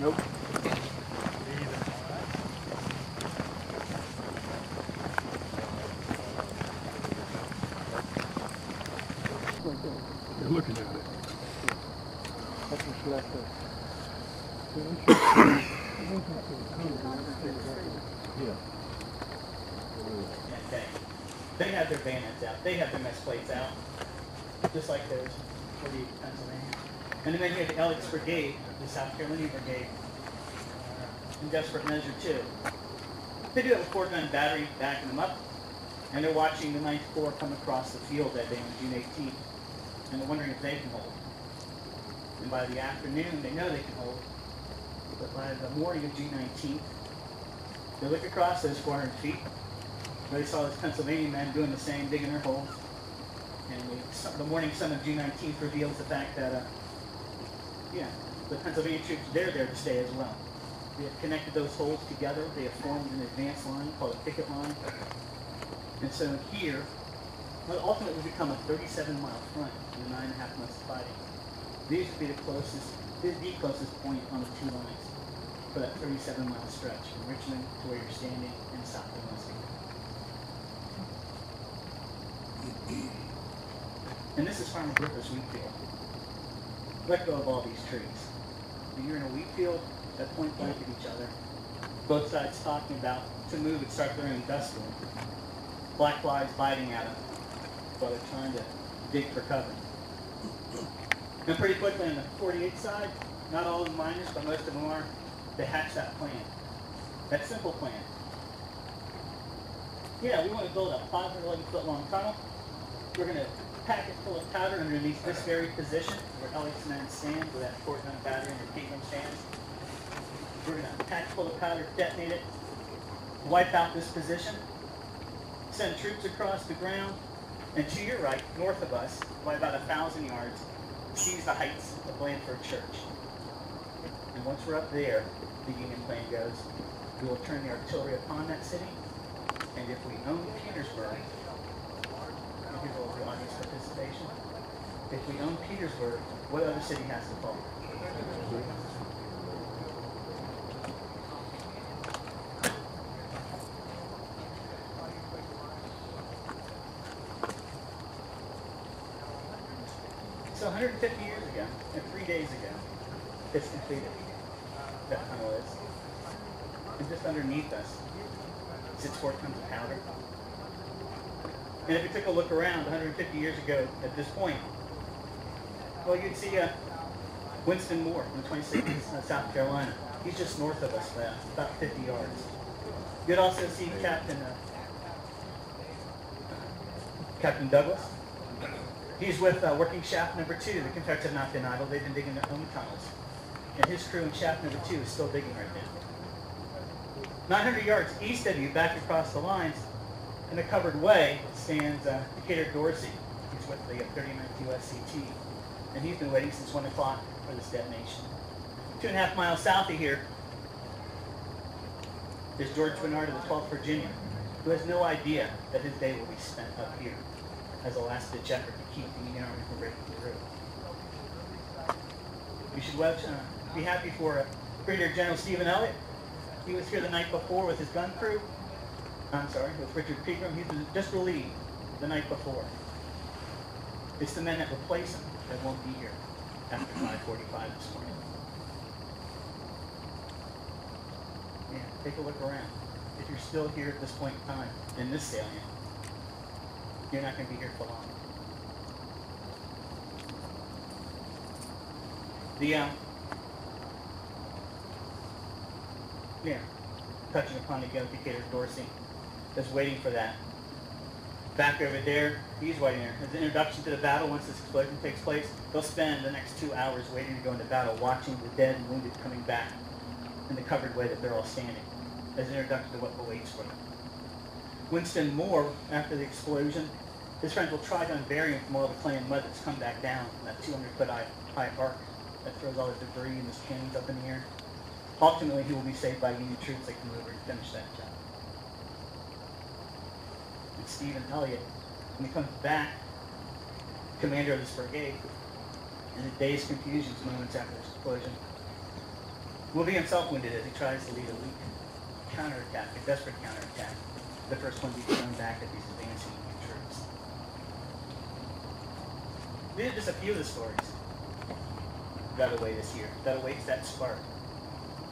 Nope. You're looking at it. That's what's left of. Yeah. Okay. They have their bayonets out. They have their mess plates out, just like those 48 Pennsylvania. And then you have the Alex Brigade, the South Carolina Brigade, in desperate measure too. They do have a 4-gun battery backing them up, and they're watching the 9th Corps come across the field that day on June 18th, and they're wondering if they can hold. And by the afternoon, they know they can hold. But by the morning of June 19th, they look across those 400 feet. They saw those Pennsylvania men doing the same, digging their holes. And the morning sun of June 19th reveals the fact that, the Pennsylvania troops, they're there to stay as well. They have connected those holes together. They have formed an advance line called a picket line. And so here, will ultimately become a 37-mile front in the 9.5 months of fighting. These would be the closest point on the two lines for that 37-mile stretch from Richmond to where you're standing in South Carolina. And this is Farmer Gripper's wheat field. Let go of all these trees. When you're in a wheat field at point blank at each other, both sides talking about to move and start their own dust storm. Black flies biting at them while they're trying to dig for cover. And pretty quickly on the 48 side, not all of the miners, but most of them are, they hatch that plan. That simple plan. Yeah, we want to build a 511-foot long tunnel. We're going to pack it full of powder underneath this very position where Elliott's men stand, where that 4-gun battery and the Kingdom stands. We're going to pack full of powder, detonate it, wipe out this position, send troops across the ground, and to your right, north of us, by about 1,000 yards, seize the heights of Blandford Church. And once we're up there, the Union plan goes, we will turn the artillery upon that city, and if we own Petersburg, here's a little audience participation, if we own Petersburg, what other city has to fall? So 150 years ago, and 3 days ago, it's completed. That tunnel is. And just underneath us sits 4 tons of powder. And if you took a look around 150 years ago at this point, well, you'd see Winston Moore from the 26th of South Carolina. He's just north of us, about 50 yards. You'd also see Captain Douglas. He's with working shaft number 2. The Confederates have not been idle. They've been digging their own tunnels. And his crew in shaft number 2 is still digging right now. 900 yards east of you, back across the lines, in a covered way, stands Decatur Dorsey. He's with the 39th USCT. And he's been waiting since 1 o'clock for this detonation. 2.5 miles south of here is George Bernard of the 12th Virginia, who has no idea that his day will be spent up here as a last-ditch effort to keep the Union Army from breaking through. We should be happy for Brigadier General Stephen Elliott. He was here the night before with his gun crew. With Richard Pegram. He's been just relieved the night before. It's the men that replace him that won't be here after 5:45 this morning. Yeah, take a look around. If you're still here at this point in time, in this salient, you're not going to be here for long. Touching upon the Decatur Dorsey, is waiting for that. Back over there, he's waiting there. As an introduction to the battle, once this explosion takes place, they'll spend the next 2 hours waiting to go into battle, watching the dead and wounded coming back in the covered way that they're all standing, as an introduction to what awaits for them. Winston Moore, after the explosion, his friends will try to unbury him from all the clay and mud that's come back down from that 200-foot high arc that throws all the debris and the skins up in the air. Ultimately, he will be saved by Union troops that come over and finish that job. And Stephen Elliott, when he comes back, commander of this brigade, in the dazed confusion moments after this explosion, will be himself wounded as he tries to lead a weak counterattack, a desperate counterattack. The first one to be thrown back at these advancing Union troops. These are just a few of the stories that await us here, that awaits that spark.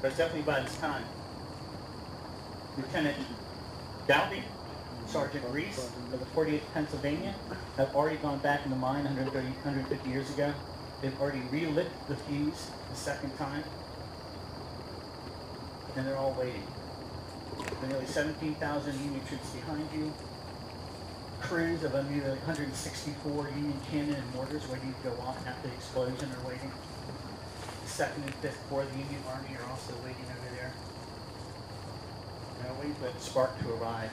But it's definitely by this time. Lieutenant Dalby, Sergeant Reese of the 48th Pennsylvania have already gone back in the mine 150 years ago. They've already relit the fuse the second time. And they're all waiting. There are nearly 17,000 Union troops behind you. Crews of nearly 164 Union cannon and mortars waiting to go off after the explosion are waiting. The 2nd and 5th Corps of the Union Army are also waiting over there. And they're waiting for that spark to arrive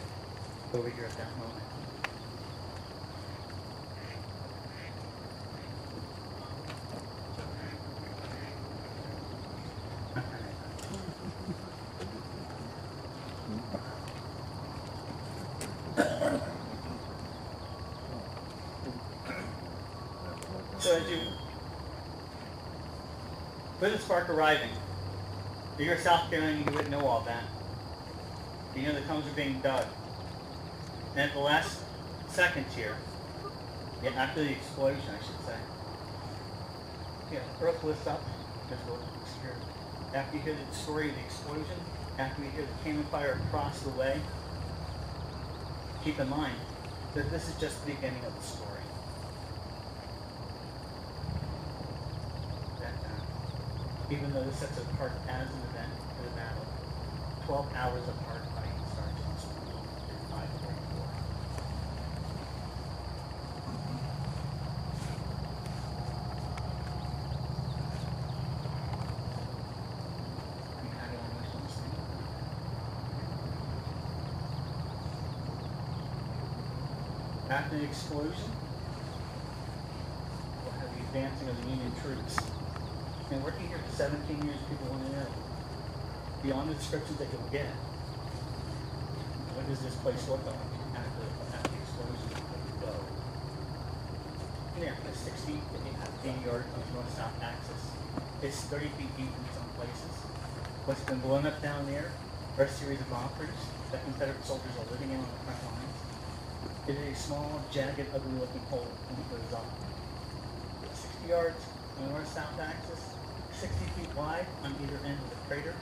over here at that moment. So as you, with the spark arriving, if you're South Carolina, you wouldn't know all that. You know the tunnels are being dug. And at the last seconds here, yeah, after the explosion, I should say, yeah, earth lifts up, just a little obscure. After you hear the story of the explosion, after you hear the cannon fire across the way, keep in mind that this is just the beginning of the story. Even though this sets it apart as an event for the battle, 12 hours apart fighting starts in 544. After the explosion, we'll have the advancing of the Union troops. And working here for 17 years, people want to know, beyond the descriptions that you'll get, what does this place look like after the explosion go? Yeah, it's 60 to 80 yards on the north-south axis. It's 30 feet deep in some places. What's been blown up down there are a series of bunkers that Confederate soldiers are living in on the front lines. It is a small, jagged, ugly-looking hole when it goes up. 60 yards on the north-south axis. 60 feet wide on either end of the crater.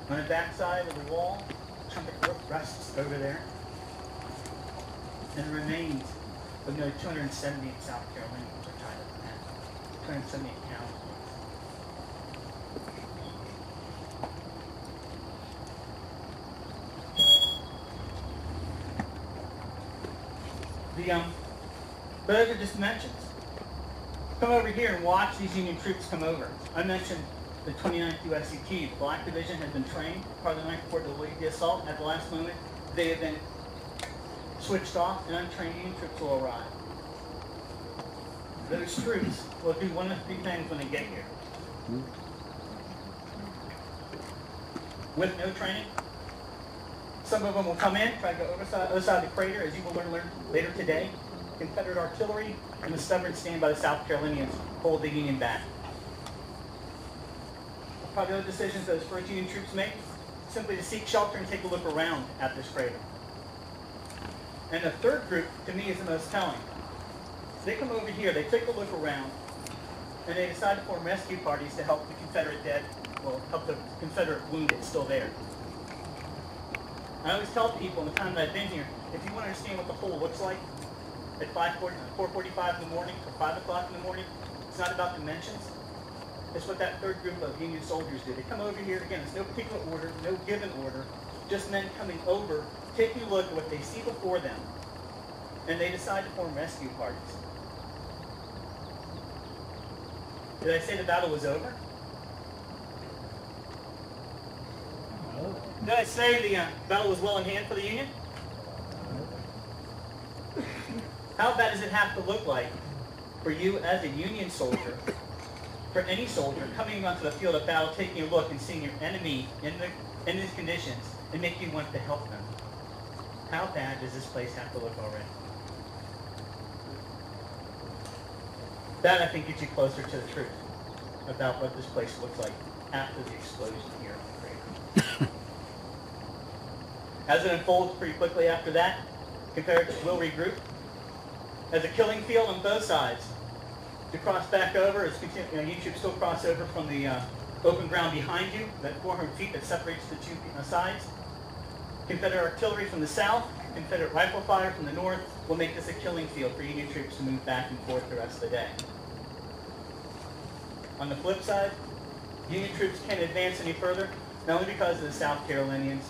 On the backside of the wall, a chunk of earth rests over there. And the remains of nearly 270 South Carolinians are tied up in that. 270 counties. But those are just dimensions. Come over here and watch these Union troops come over. I mentioned the 29th USCT. The Black Division had been trained, part of the 9th Corps to lead the assault. At the last moment, they have been switched off, and untrained Union troops will arrive. Those troops will do one of three things when they get here. With no training, some of them will come in, try to go over the other side of the crater, as you will learn later today. Confederate artillery and the stubborn stand by the South Carolinians hold the Union back. Probably other decisions those first Union troops make, simply to seek shelter and take a look around at this crater. And the third group, to me, is the most telling. They come over here, they take a look around, and they decide to form rescue parties to help the Confederate dead, well, help the Confederate wounded still there. I always tell people in the time that I've been here, if you want to understand what the whole looks like, at 4:45 in the morning or 5 o'clock in the morning, it's not about dimensions. It's what that third group of Union soldiers do. They come over here, again, it's no particular order, no given order, just men coming over, taking a look at what they see before them, and they decide to form rescue parties. Did I say the battle was over? Did I say the battle was well in hand for the Union? How bad does it have to look like for you as a Union soldier, for any soldier coming onto the field of battle, taking a look and seeing your enemy in these conditions and making you want to help them? How bad does this place have to look already? That, I think, gets you closer to the truth about what this place looks like after the explosion here on the crater. As it unfolds pretty quickly after that, Confederates will regroup. As a killing field on both sides. To cross back over, Union troops still cross over from the open ground behind you, that 400 feet that separates the two sides. Confederate artillery from the south, Confederate rifle fire from the north will make this a killing field for Union troops to move back and forth the rest of the day. On the flip side, Union troops can't advance any further, not only because of the South Carolinians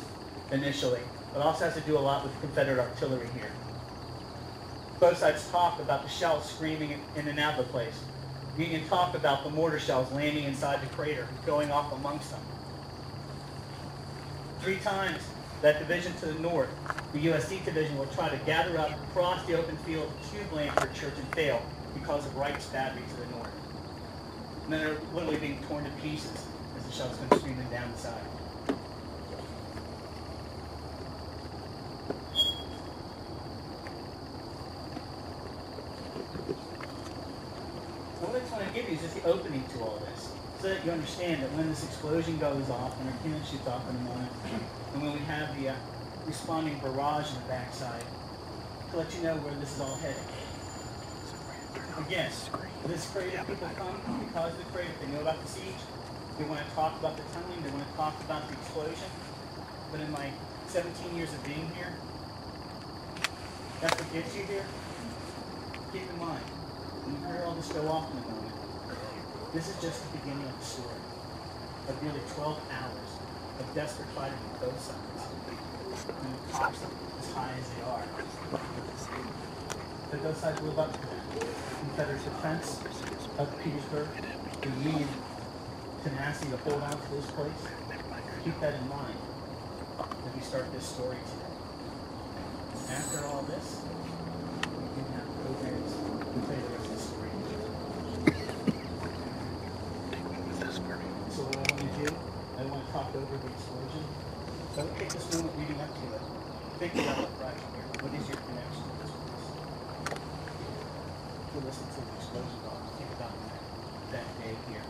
initially, but also has to do a lot with Confederate artillery here. Both sides talk about the shells screaming in and out of the place. Union talk about the mortar shells landing inside the crater, going off amongst them. 3 times, that division to the north, the USD division, will try to gather up, cross the open field to Blanford Church and fail because of Wright's battery to the north. And then they're literally being torn to pieces as the shells come screaming down the side. What I want to give you is just the opening to all this, so that you understand that when this explosion goes off, when our cannon shoots off in a moment, and when we have the responding barrage in the backside, to let you know where this is all headed. Again, this crater, people come because of the crater. They know about the siege. They want to talk about the tunneling. They want to talk about the explosion. But in my 17 years of being here, that's what gets you here. Keep in mind, when you hear all this go off in a moment, this is just the beginning of the story of nearly 12 hours of desperate fighting on both sides. And the cops as high as they are. But both sides live up to that. Confederate defense of Petersburg, the Union tenacity to hold on to this place. Keep that in mind as we start this story today. After all this, we can have co-parents who tell you the rest of the story. So what I want to do, I want to talk over the explosion. So I would take this moment leading up to it. Think about it right here. What is your connection to this place? To listen to the explosion bombs. Think about that day here.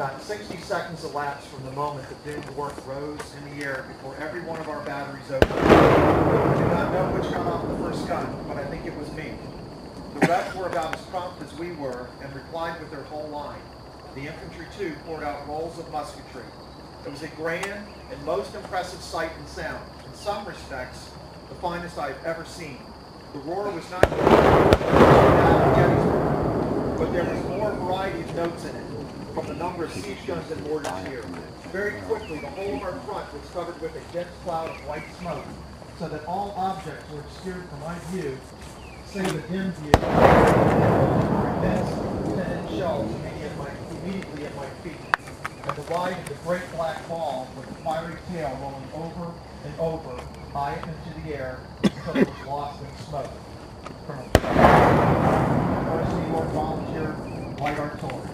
Not 60 seconds elapsed from the moment the doomed work rose in the air before every one of our batteries opened. I do not know which got off the first gun, but I think it was me. The rest were about as prompt as we were and replied with their whole line. The infantry, too, poured out rolls of musketry. It was a grand and most impressive sight and sound. In some respects, the finest I have ever seen. The roar was not that of Gettysburg, but there was more variety of notes in it, from the number of siege guns and mortars here. Very quickly, the whole of our front was covered with a dense cloud of white smoke, so that all objects were obscured from my view, save a dim view of immense 10-inch shells immediately at my feet, and the ride of the great black ball with a fiery tail rolling over and over, high up into the air, until it was lost in smoke. Colonel 1st New York Volunteer Light Artillery.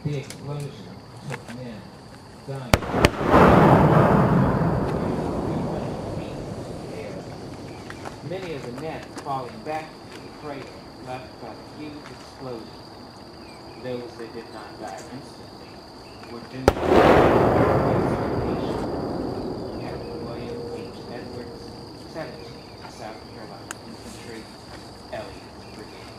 The explosion took men, dying. Many of the men falling back to the crater left by the huge explosion. Those that did not die instantly were doomed to execution. Captain William H. Edwards, 17th South Carolina Infantry, Elliott's Brigade.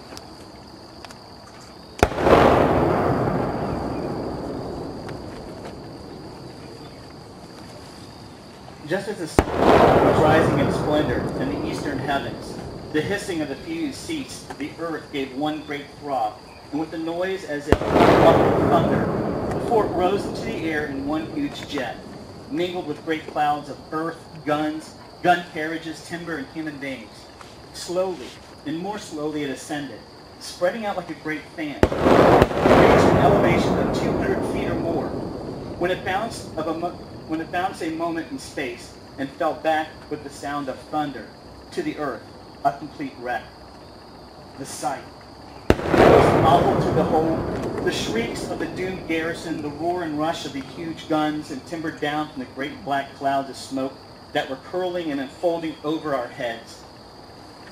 Just as the sun was rising in splendor in the eastern heavens, the hissing of the fuse ceased, the earth gave one great throb, and with a noise as if of thunder, the fort rose into the air in one huge jet, mingled with great clouds of earth, guns, gun carriages, timber, and human beings. Slowly, and more slowly it ascended, spreading out like a great fan. It reached an elevation of 200 feet or more. When it bounced a moment in space and fell back with the sound of thunder to the earth, a complete wreck. The sight was awful to behold. The shrieks of the doomed garrison, the roar and rush of the huge guns, and timbered down from the great black clouds of smoke that were curling and unfolding over our heads.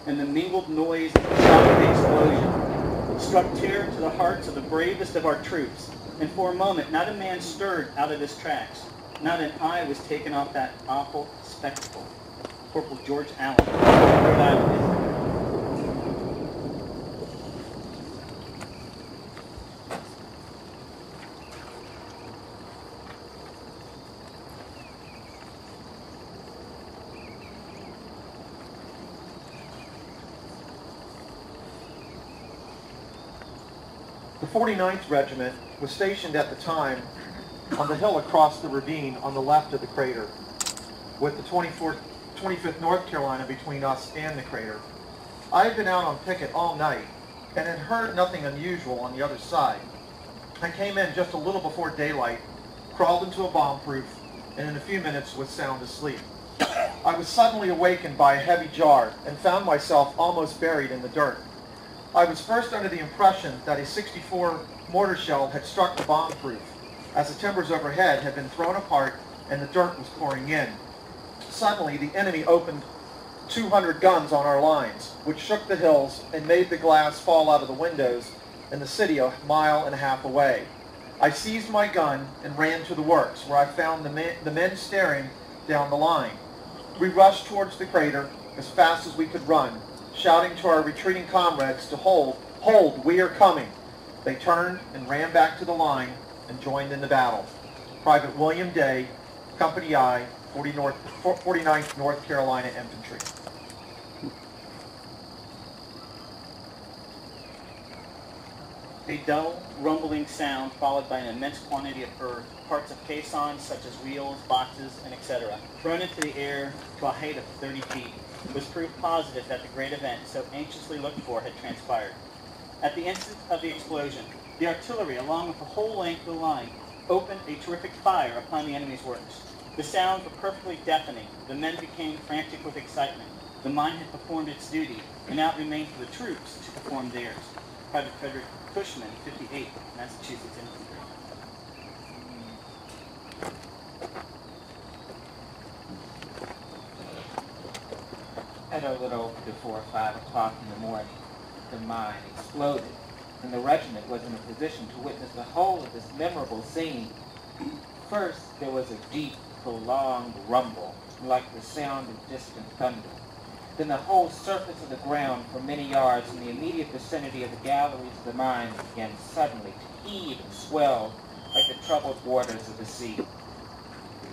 And the mingled noise and shock of the explosion struck terror to the hearts of the bravest of our troops. And for a moment, not a man stirred out of his tracks. Not an eye was taken off that awful spectacle. Corporal George Allen, Rhode Island. The 49th Regiment was stationed at the time on the hill across the ravine on the left of the crater, with the 25th North Carolina between us and the crater. I had been out on picket all night and had heard nothing unusual on the other side. I came in just a little before daylight, crawled into a bomb-proof, and in a few minutes was sound asleep. I was suddenly awakened by a heavy jar and found myself almost buried in the dirt. I was first under the impression that a 64 mortar shell had struck the bomb-proof, as the timbers overhead had been thrown apart and the dirt was pouring in. Suddenly, the enemy opened 200 guns on our lines, which shook the hills and made the glass fall out of the windows in the city a mile and a half away. I seized my gun and ran to the works, where I found the men staring down the line. We rushed towards the crater as fast as we could run, shouting to our retreating comrades to hold, we are coming. They turned and ran back to the line and joined in the battle. Private William Day, Company I, 49th North Carolina Infantry. A dull, rumbling sound followed by an immense quantity of earth, parts of caissons such as wheels, boxes, and etc., thrown into the air to a height of 30 feet, was proof positive that the great event so anxiously looked for had transpired. At the instant of the explosion, the artillery, along with the whole length of the line, opened a terrific fire upon the enemy's works. The sounds were perfectly deafening. The men became frantic with excitement. The mine had performed its duty, and now it remained for the troops to perform theirs. Private Frederick Cushman, 58th Massachusetts Infantry. At a little before 5 o'clock in the morning, the mine exploded, and the regiment was in a position to witness the whole of this memorable scene. First, there was a deep, prolonged rumble, like the sound of distant thunder. Then the whole surface of the ground for many yards in the immediate vicinity of the galleries of the mine began suddenly to heave and swell like the troubled waters of the sea.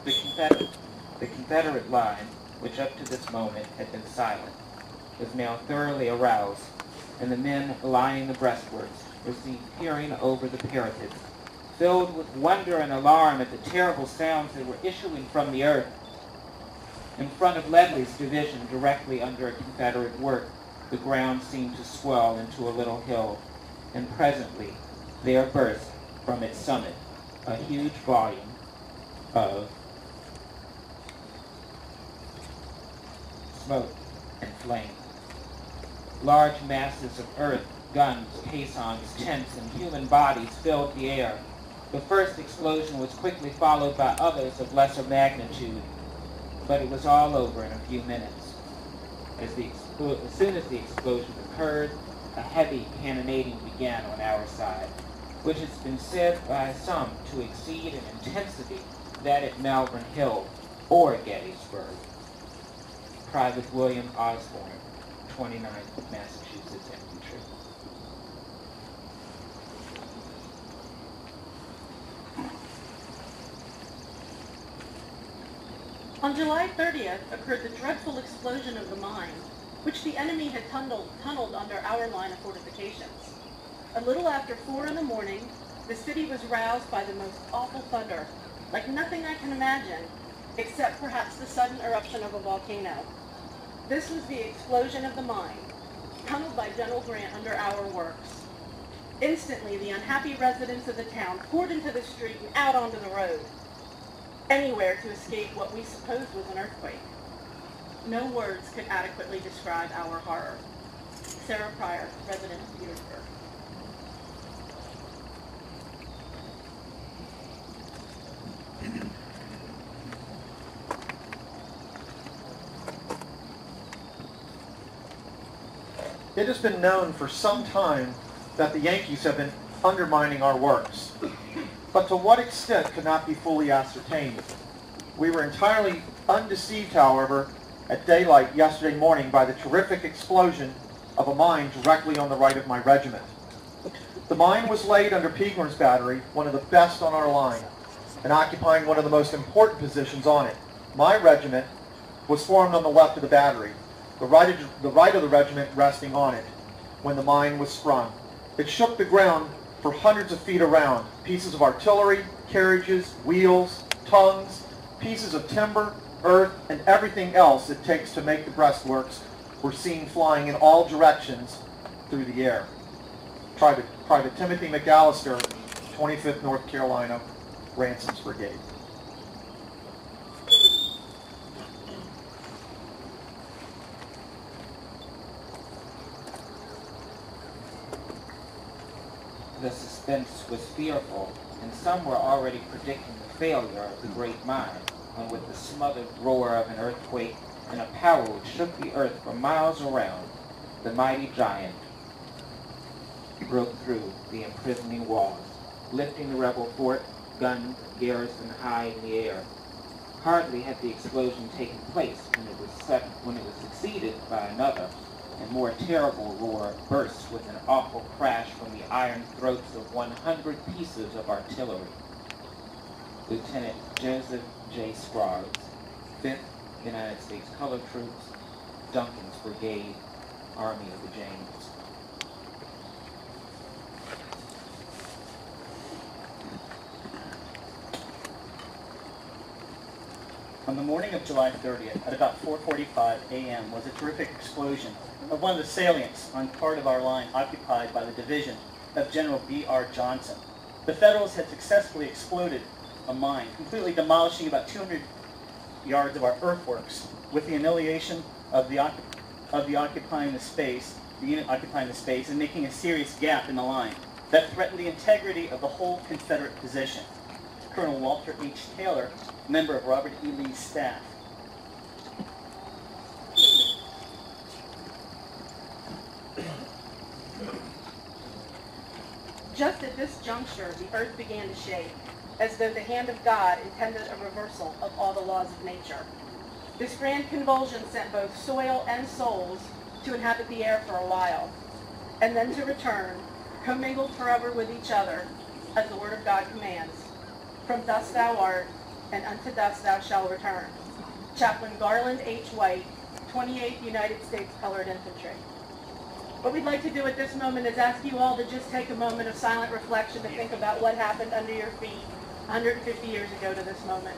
The Confederate line, which up to this moment had been silent, was now thoroughly aroused, and the men lining the breastworks were seen peering over the parapets, filled with wonder and alarm at the terrible sounds that were issuing from the earth. In front of Ledley's division, directly under a Confederate work, the ground seemed to swell into a little hill, and presently there burst from its summit a huge volume of smoke and flame. Large masses of earth, guns, caissons, tents, and human bodies filled the air. The first explosion was quickly followed by others of lesser magnitude, but it was all over in a few minutes. As soon as the explosion occurred, a heavy cannonading began on our side, which has been said by some to exceed in intensity that at Malvern Hill or Gettysburg. Private William Osborne, 29th Massachusetts Infantry. On July 30th occurred the dreadful explosion of the mine, which the enemy had tunneled under our line of fortifications. A little after 4 in the morning, the city was roused by the most awful thunder, like nothing I can imagine, except perhaps the sudden eruption of a volcano. This was the explosion of the mine, tunneled by General Grant under our works. Instantly, the unhappy residents of the town poured into the street and out onto the road, anywhere to escape what we supposed was an earthquake. No words could adequately describe our horror. Sarah Pryor, resident of Petersburg. It has been known for some time that the Yankees have been undermining our works, but to what extent could not be fully ascertained. We were entirely undeceived, however, at daylight yesterday morning by the terrific explosion of a mine directly on the right of my regiment. The mine was laid under Pegram's battery, one of the best on our line, and occupying one of the most important positions on it. My regiment was formed on the left of the battery, the right of the regiment resting on it, when the mine was sprung. It shook the ground for hundreds of feet around. Pieces of artillery, carriages, wheels, tongues, pieces of timber, earth, and everything else it takes to make the breastworks were seen flying in all directions through the air. Private Timothy McAllister, 25th North Carolina, Ransom's Brigade. The suspense was fearful, and some were already predicting the failure of the great mine, when with the smothered roar of an earthquake and a power which shook the earth for miles around, the mighty giant broke through the imprisoning walls, lifting the rebel fort, guns, garrison high in the air. Hardly had the explosion taken place when it was succeeded by another and more terrible roar burst with an awful crash from the iron throats of 100 pieces of artillery. Lieutenant Joseph J. Scroggs, 5th United States Colored Troops, Duncan's Brigade, Army of the James. On the morning of July 30th, at about 4:45 a.m., was a terrific explosion of one of the salients on part of our line occupied by the division of General B.R. Johnson. The Federals had successfully exploded a mine, completely demolishing about 200 yards of our earthworks, with the annihilation of the unit occupying the space, and making a serious gap in the line that threatened the integrity of the whole Confederate position. Colonel Walter H. Taylor, member of Robert E. Lee's staff. Just at this juncture, the earth began to shake, as though the hand of God intended a reversal of all the laws of nature. This grand convulsion sent both soil and souls to inhabit the air for a while, and then to return, commingled forever with each other, as the Word of God commands. From dust thou art, and unto dust thou shalt return. Chaplain Garland H. White, 28th United States Colored Infantry. What we'd like to do at this moment is ask you all to just take a moment of silent reflection to think about what happened under your feet 150 years ago to this moment.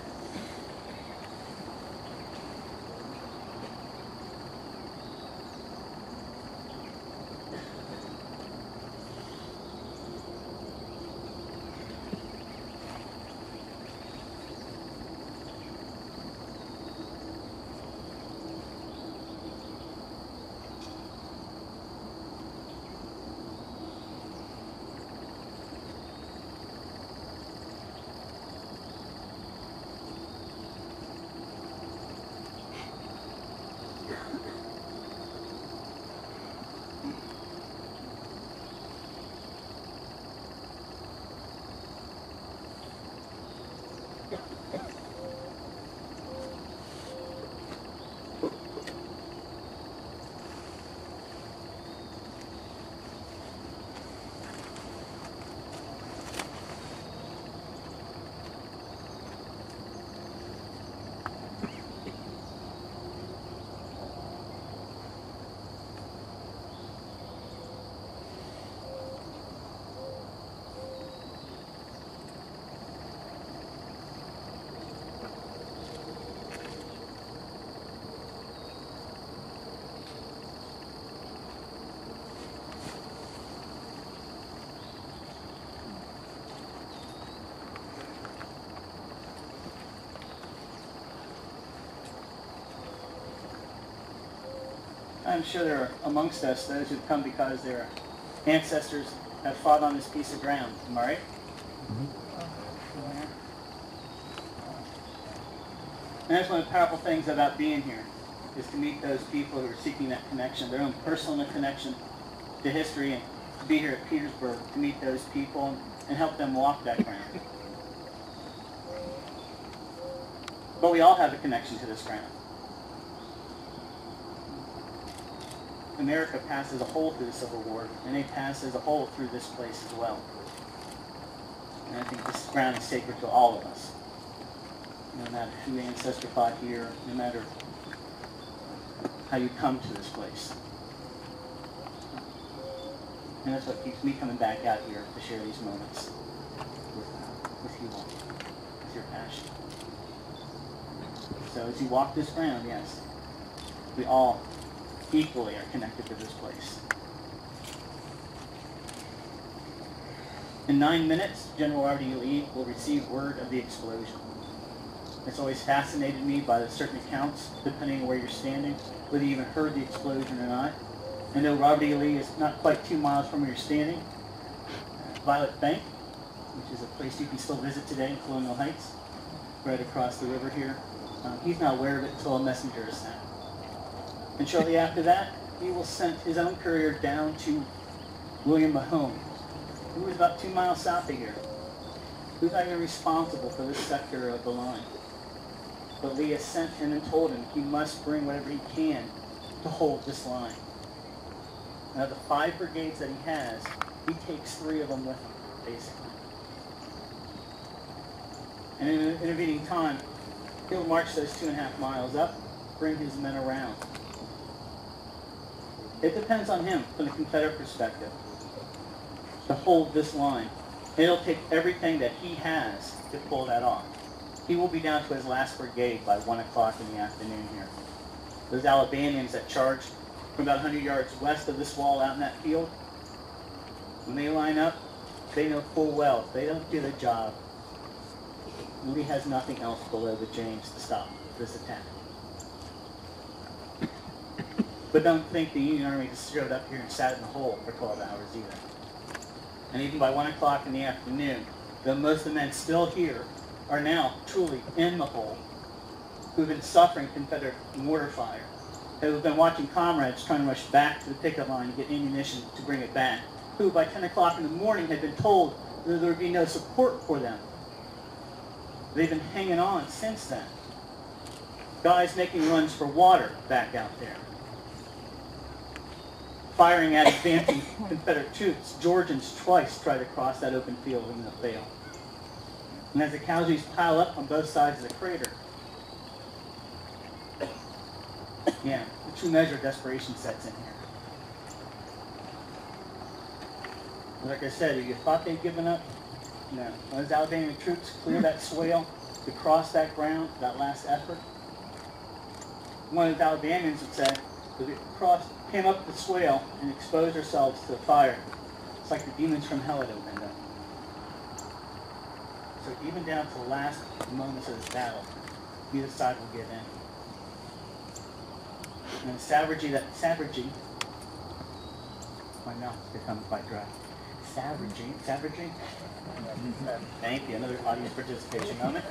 I'm sure there are amongst us those who've come because their ancestors have fought on this piece of ground. Am I right? And that's one of the powerful things about being here, is to meet those people who are seeking that connection, their own personal connection to history, and to be here at Petersburg to meet those people and help them walk that ground. But we all have a connection to this ground. America passed as a whole through the Civil War, and they passed as a whole through this place as well. And I think this ground is sacred to all of us. No matter who ancestor fought here, no matter how you come to this place. And that's what keeps me coming back out here to share these moments with you all, with your passion. So as you walk this ground, yes, we all equally are connected to this place. In 9 minutes, General Robert E. Lee will receive word of the explosion. It's always fascinated me by the certain accounts, depending on where you're standing, whether you even heard the explosion or not. I know Robert E. Lee is not quite 2 miles from where you're standing. Violet Bank, which is a place you can still visit today in Colonial Heights, right across the river here. He's not aware of it until a messenger is sent. And shortly after that, he will send his own courier down to William Mahone, who was about 2 miles south of here, who's not even responsible for this sector of the line. But Lee has sent him and told him he must bring whatever he can to hold this line. Now, the 5 brigades that he has, he takes 3 of them with him, basically. And in the intervening time, he'll march those 2.5 miles up, bring his men around. It depends on him from the Confederate perspective to hold this line. It'll take everything that he has to pull that off. He will be down to his last brigade by 1 o'clock in the afternoon here. Those Alabamians that charged from about 100 yards west of this wall out in that field, when they line up, they know full well if they don't do their job, Lee has nothing else below the James to stop this attack. But don't think the Union Army just showed up here and sat in the hole for 12 hours either. And even by 1 o'clock in the afternoon, though most of the men still here are now truly in the hole, who've been suffering Confederate mortar fire, who have been watching comrades trying to rush back to the picket line to get ammunition to bring it back, who by 10 o'clock in the morning had been told that there would be no support for them. They've been hanging on since then. Guys making runs for water back out there. Firing at advancing Confederate troops. Georgians twice tried to cross that open field and they failed. And as the casualties pile up on both sides of the crater, yeah, the true measure of desperation sets in here. Like I said, you thought they'd given up? No. When those Alabama troops cleared that swale to cross that ground, that last effort, one of the Alabamians would say, as we came up the swale and exposed ourselves to the fire, it's like the demons from hell had opened up. So even down to the last moments of this battle, neither side will give in. And the savagery, my mouth has become quite dry. Savagery? Thank you, another audience participation moment.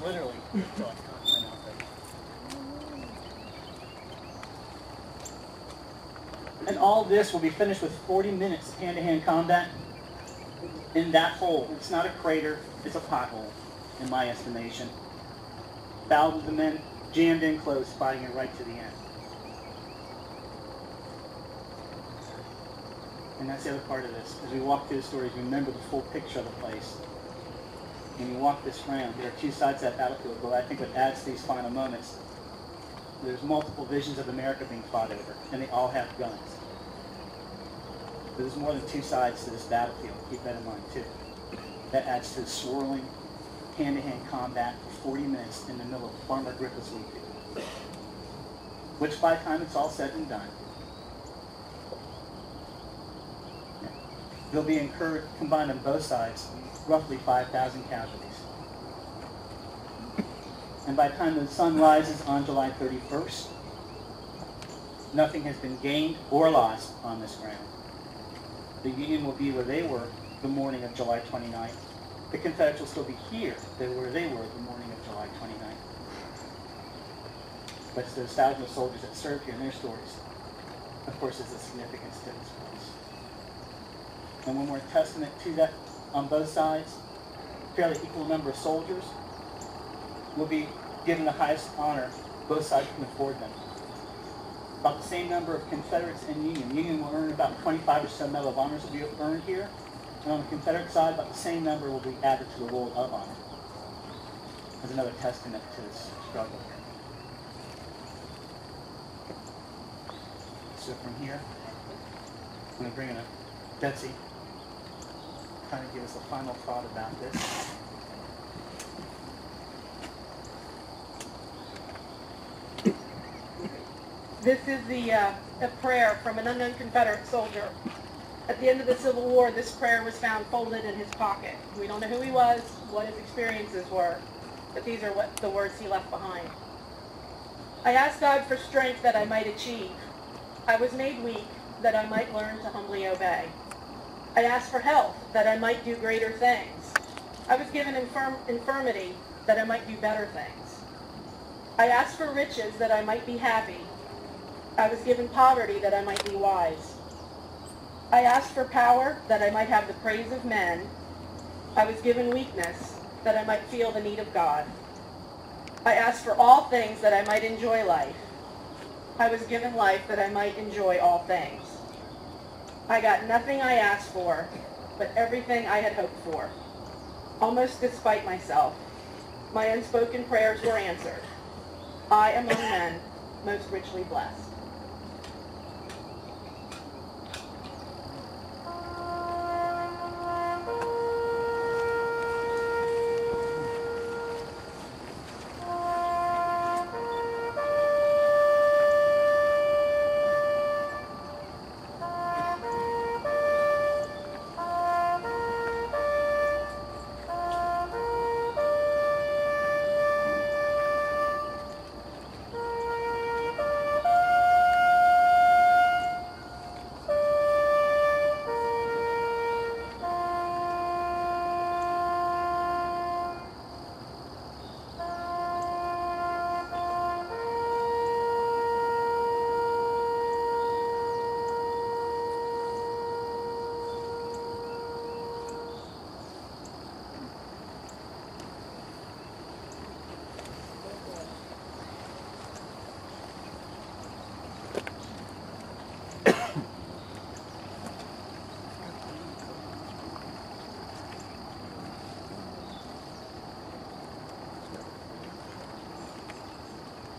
Literally. And all this will be finished with 40 minutes of hand-to-hand combat in that hole. It's not a crater, it's a pothole, in my estimation. Thousands of men jammed in close, fighting it right to the end. And that's the other part of this. As we walk through the stories, remember the full picture of the place. When you walk this round, there are 2 sides to that battlefield, but I think what adds to these final moments, there's multiple visions of America being fought over, and they all have guns. There's more than 2 sides to this battlefield. Keep that in mind, too. That adds to the swirling, hand-to-hand combat for 40 minutes in the middle of Farmer Griffith's wheat field, which by the time it's all said and done, there'll be incurred, combined on both sides, roughly 5,000 casualties. And by the time the sun rises on July 31st, nothing has been gained or lost on this ground. The Union will be where they were the morning of July 29th. The Confederates will still be here where they were the morning of July 29th. But it's those thousands of soldiers that served here and their stories, of course, is the significance to this place. And when we're a testament to that on both sides, fairly equal number of soldiers will be given the highest honor both sides can afford them. About the same number of Confederates and Union. Union will earn about 25% Medal of Honors will be earned here. And on the Confederate side, about the same number will be added to the Roll of Honor. As another testament to this struggle here. So from here, I'm going to bring in Betsy, kind of give us a final thought about this. This is a prayer from an unknown Confederate soldier. At the end of the Civil War, this prayer was found folded in his pocket. We don't know who he was, what his experiences were, but these are what the words he left behind. I asked God for strength that I might achieve. I was made weak that I might learn to humbly obey. I asked for health that I might do greater things. I was given infirmity that I might do better things. I asked for riches that I might be happy. I was given poverty that I might be wise. I asked for power that I might have the praise of men. I was given weakness that I might feel the need of God. I asked for all things that I might enjoy life. I was given life that I might enjoy all things. I got nothing I asked for, but everything I had hoped for. Almost despite myself, my unspoken prayers were answered. I among men, most richly blessed.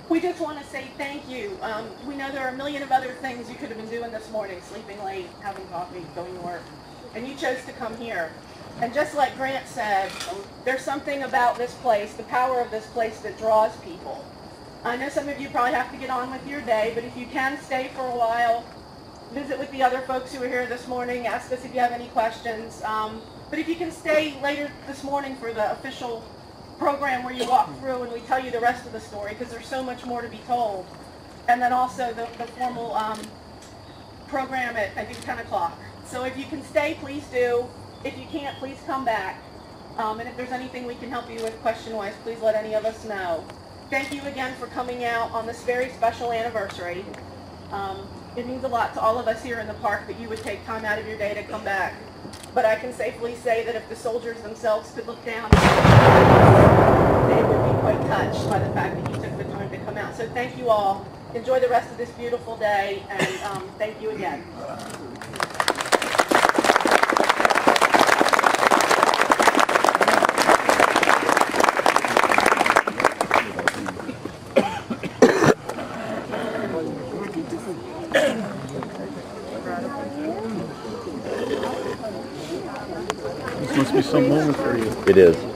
We just want to say thank you. We know there are a million of other things you could have been doing this morning, sleeping late, having coffee, going to work, and you chose to come here. And just like Grant said, there's something about this place, the power of this place that draws people. I know some of you probably have to get on with your day, but if you can stay for a while, visit with the other folks who were here this morning, ask us if you have any questions. But if you can stay later this morning for the official program where you walk through and we tell you the rest of the story, because there's so much more to be told. And then also the formal program at, I think, 10 o'clock. So if you can stay, please do. If you can't, please come back. And if there's anything we can help you with question-wise, please let any of us know. Thank you again for coming out on this very special anniversary. It means a lot to all of us here in the park that you would take time out of your day to come back. But I can safely say that if the soldiers themselves could look down, they would be quite touched by the fact that you took the time to come out. So thank you all. Enjoy the rest of this beautiful day, and thank you again. This must be some moment for you. It is.